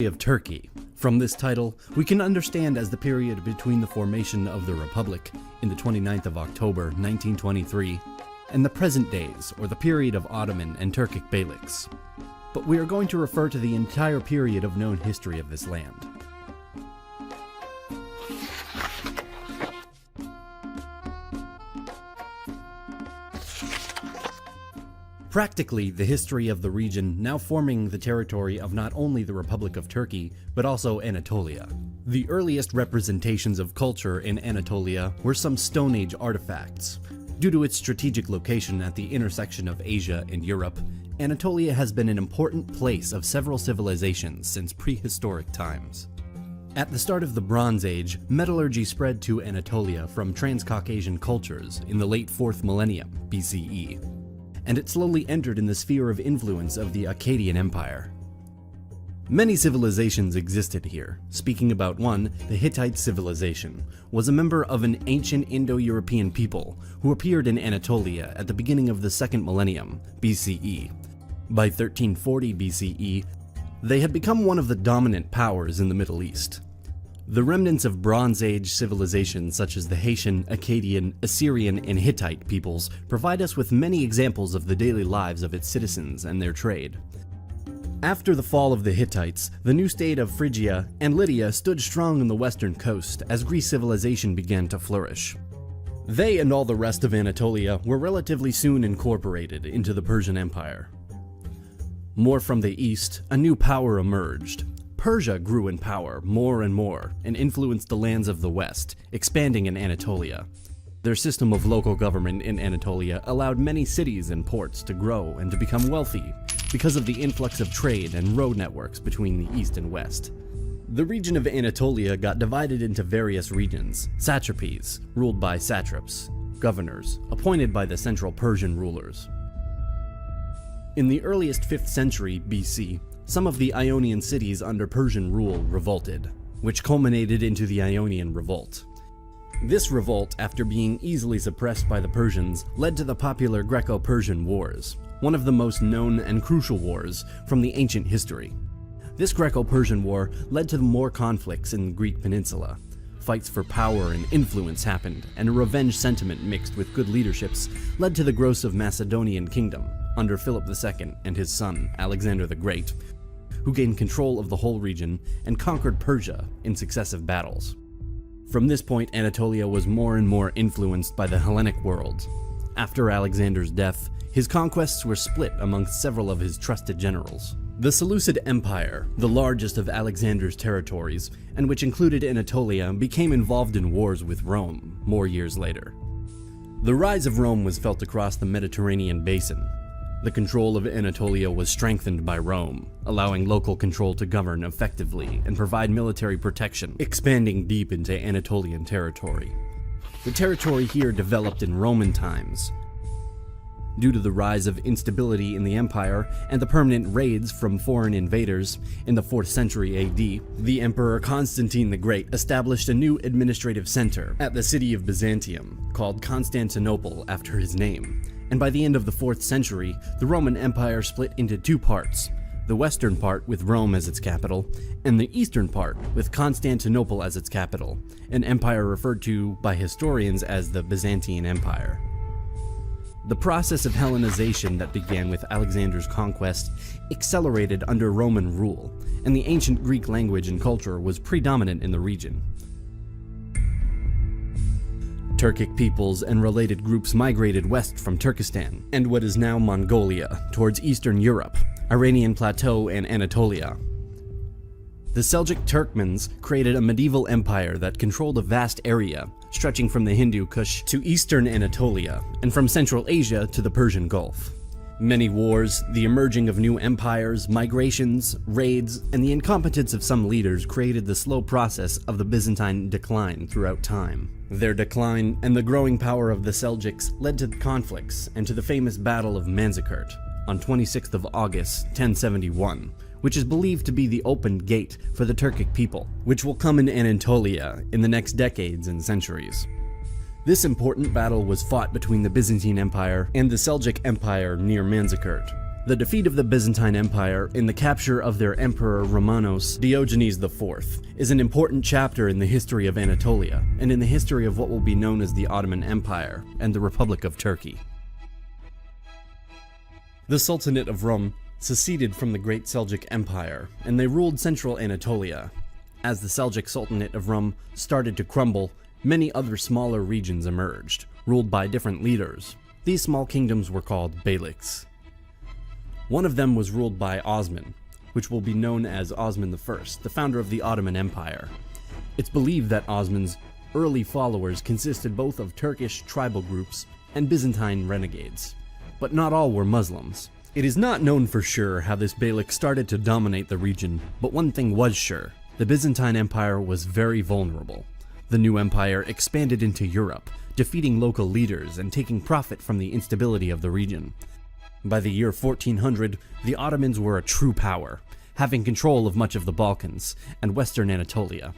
of Turkey. From this title, we can understand as the period between the formation of the Republic in the 29th of October 1923 and the present days, or the period of Ottoman and Turkic Beyliks. But we are going to refer to the entire period of known history of this land. Practically, the history of the region now forming the territory of not only the Republic of Turkey, but also Anatolia. The earliest representations of culture in Anatolia were some Stone Age artifacts. Due to its strategic location at the intersection of Asia and Europe, Anatolia has been an important place of several civilizations since prehistoric times. At the start of the Bronze Age, metallurgy spread to Anatolia from Transcaucasian cultures in the late 4th millennium BCE. And it slowly entered in the sphere of influence of the Akkadian Empire. Many civilizations existed here. Speaking about one, the Hittite civilization was a member of an ancient Indo-European people who appeared in Anatolia at the beginning of the 2nd millennium BCE. By 1340 BCE, they had become one of the dominant powers in the Middle East. The remnants of Bronze Age civilizations such as the Haitian, Akkadian, Assyrian, and Hittite peoples provide us with many examples of the daily lives of its citizens and their trade. After the fall of the Hittites, the new state of Phrygia and Lydia stood strong on the western coast as Greek civilization began to flourish. They and all the rest of Anatolia were relatively soon incorporated into the Persian Empire. More from the east, a new power emerged. Persia grew in power more and more and influenced the lands of the west, expanding in Anatolia. Their system of local government in Anatolia allowed many cities and ports to grow and to become wealthy because of the influx of trade and road networks between the east and west. The region of Anatolia got divided into various regions, satrapies, ruled by satraps, governors, appointed by the central Persian rulers. In the earliest 5th century BC, some of the Ionian cities under Persian rule revolted, which culminated into the Ionian Revolt. This revolt, after being easily suppressed by the Persians, led to the popular Greco-Persian Wars, one of the most known and crucial wars from the ancient history. This Greco-Persian War led to more conflicts in the Greek peninsula. Fights for power and influence happened, and a revenge sentiment mixed with good leaderships led to the growth of Macedonian kingdom under Philip II and his son, Alexander the Great, who gained control of the whole region and conquered Persia in successive battles. From this point, Anatolia was more and more influenced by the Hellenic world. After Alexander's death, his conquests were split amongst several of his trusted generals. The Seleucid Empire, the largest of Alexander's territories, and which included Anatolia, became involved in wars with Rome more years later. The rise of Rome was felt across the Mediterranean basin. The control of Anatolia was strengthened by Rome, allowing local control to govern effectively and provide military protection, expanding deep into Anatolian territory. The territory here developed in Roman times. Due to the rise of instability in the empire and the permanent raids from foreign invaders in the 4th century AD, the Emperor Constantine the Great established a new administrative center at the city of Byzantium, called Constantinople after his name. And by the end of the 4th century, the Roman Empire split into two parts, the western part with Rome as its capital, and the eastern part with Constantinople as its capital, an empire referred to by historians as the Byzantine Empire. The process of Hellenization that began with Alexander's conquest accelerated under Roman rule, and the ancient Greek language and culture was predominant in the region. Turkic peoples and related groups migrated west from Turkestan and what is now Mongolia towards Eastern Europe, Iranian Plateau, and Anatolia. The Seljuk Turkmens created a medieval empire that controlled a vast area stretching from the Hindu Kush to eastern Anatolia and from Central Asia to the Persian Gulf. Many wars, the emerging of new empires, migrations, raids, and the incompetence of some leaders created the slow process of the Byzantine decline throughout time. Their decline and the growing power of the Seljuks led to conflicts and to the famous Battle of Manzikert on 26th of August, 1071, which is believed to be the open gate for the Turkic people, which will come in Anatolia in the next decades and centuries. This important battle was fought between the Byzantine Empire and the Seljuk Empire near Manzikert. The defeat of the Byzantine Empire in the capture of their emperor Romanos Diogenes IV is an important chapter in the history of Anatolia and in the history of what will be known as the Ottoman Empire and the Republic of Turkey. The Sultanate of Rum seceded from the Great Seljuk Empire, and they ruled central Anatolia. As the Seljuk Sultanate of Rum started to crumble, many other smaller regions emerged, ruled by different leaders. These small kingdoms were called beyliks. One of them was ruled by Osman, which will be known as Osman I, the founder of the Ottoman Empire. It's believed that Osman's early followers consisted both of Turkish tribal groups and Byzantine renegades, but not all were Muslims. It is not known for sure how this beylik started to dominate the region, but one thing was sure: the Byzantine Empire was very vulnerable. The new empire expanded into Europe, defeating local leaders and taking profit from the instability of the region. By the year 1400, the Ottomans were a true power, having control of much of the Balkans and western Anatolia.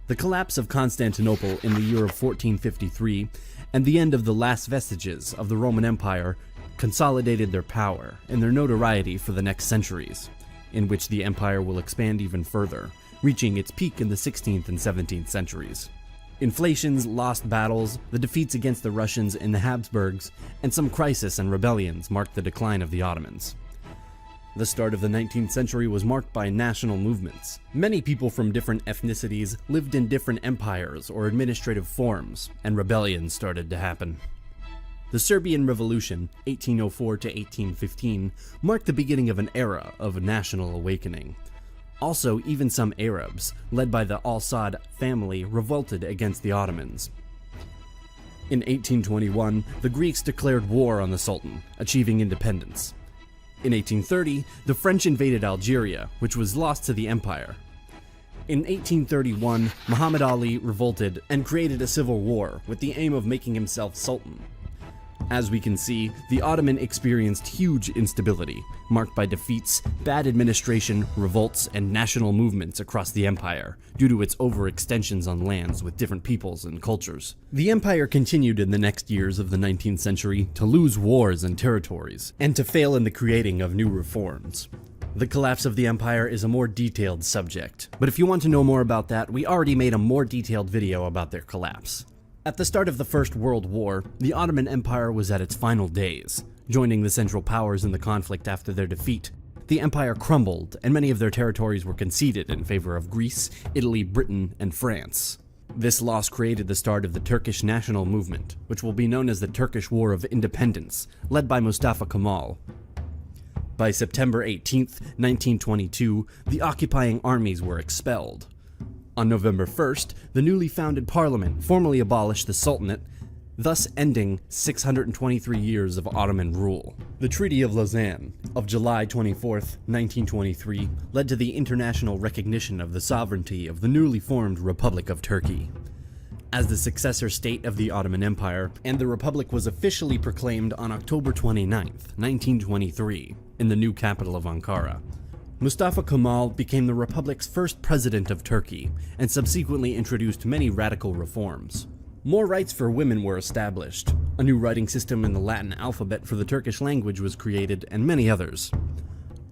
The collapse of Constantinople in the year of 1453 and the end of the last vestiges of the Roman Empire consolidated their power and their notoriety for the next centuries, in which the empire will expand even further, reaching its peak in the 16th and 17th centuries. Inflations, lost battles, the defeats against the Russians and the Habsburgs, and some crises and rebellions marked the decline of the Ottomans. The start of the 19th century was marked by national movements. Many people from different ethnicities lived in different empires or administrative forms, and rebellions started to happen. The Serbian Revolution, 1804 to 1815, marked the beginning of an era of national awakening. Also, even some Arabs, led by the Al-Saud family, revolted against the Ottomans. In 1821, the Greeks declared war on the Sultan, achieving independence. In 1830, the French invaded Algeria, which was lost to the empire. In 1831, Muhammad Ali revolted and created a civil war with the aim of making himself Sultan. As we can see, the Ottoman experienced huge instability, marked by defeats, bad administration, revolts, and national movements across the empire, due to its overextensions on lands with different peoples and cultures. The empire continued in the next years of the 19th century to lose wars and territories, and to fail in the creating of new reforms. The collapse of the empire is a more detailed subject, but if you want to know more about that, we already made a more detailed video about their collapse. At the start of the First World War, the Ottoman Empire was at its final days. Joining the Central Powers in the conflict after their defeat, the empire crumbled and many of their territories were conceded in favor of Greece, Italy, Britain, and France. This loss created the start of the Turkish national movement, which will be known as the Turkish War of Independence, led by Mustafa Kemal. By September 18, 1922, the occupying armies were expelled. On November 1st, the newly founded parliament formally abolished the Sultanate, thus ending 623 years of Ottoman rule. The Treaty of Lausanne of July 24, 1923, led to the international recognition of the sovereignty of the newly formed Republic of Turkey as the successor state of the Ottoman Empire, and the Republic was officially proclaimed on October 29, 1923, in the new capital of Ankara. Mustafa Kemal became the Republic's first president of Turkey, and subsequently introduced many radical reforms. More rights for women were established, a new writing system in the Latin alphabet for the Turkish language was created, and many others.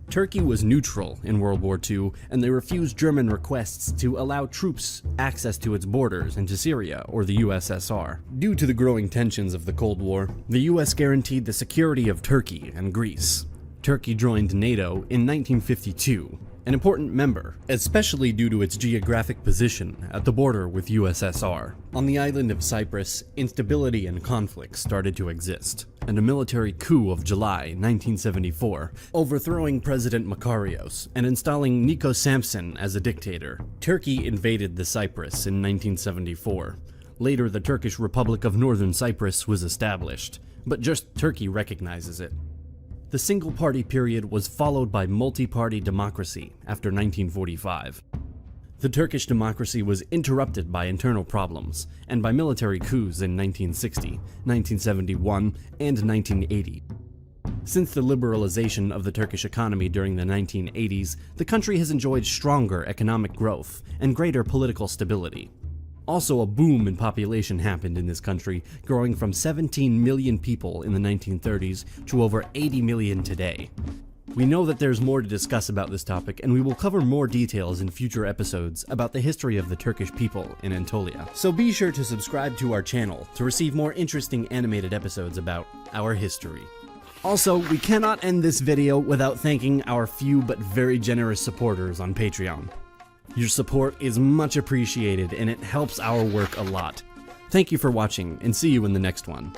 Turkey was neutral in World War II, and they refused German requests to allow troops access to its borders into Syria or the USSR. Due to the growing tensions of the Cold War, the US guaranteed the security of Turkey and Greece. Turkey joined NATO in 1952, an important member, especially due to its geographic position at the border with USSR. On the island of Cyprus, instability and conflict started to exist, and a military coup of July 1974, overthrowing President Makarios and installing Nico Samson as a dictator. Turkey invaded the Cyprus in 1974. Later, the Turkish Republic of Northern Cyprus was established, but just Turkey recognizes it. The single-party period was followed by multi-party democracy after 1945. The Turkish democracy was interrupted by internal problems and by military coups in 1960, 1971, and 1980. Since the liberalization of the Turkish economy during the 1980s, the country has enjoyed stronger economic growth and greater political stability. Also, a boom in population happened in this country, growing from 17 million people in the 1930s to over 80 million today. We know that there's more to discuss about this topic, and we will cover more details in future episodes about the history of the Turkish people in Anatolia. So be sure to subscribe to our channel to receive more interesting animated episodes about our history. Also, we cannot end this video without thanking our few but very generous supporters on Patreon. Your support is much appreciated and it helps our work a lot. Thank you for watching and see you in the next one.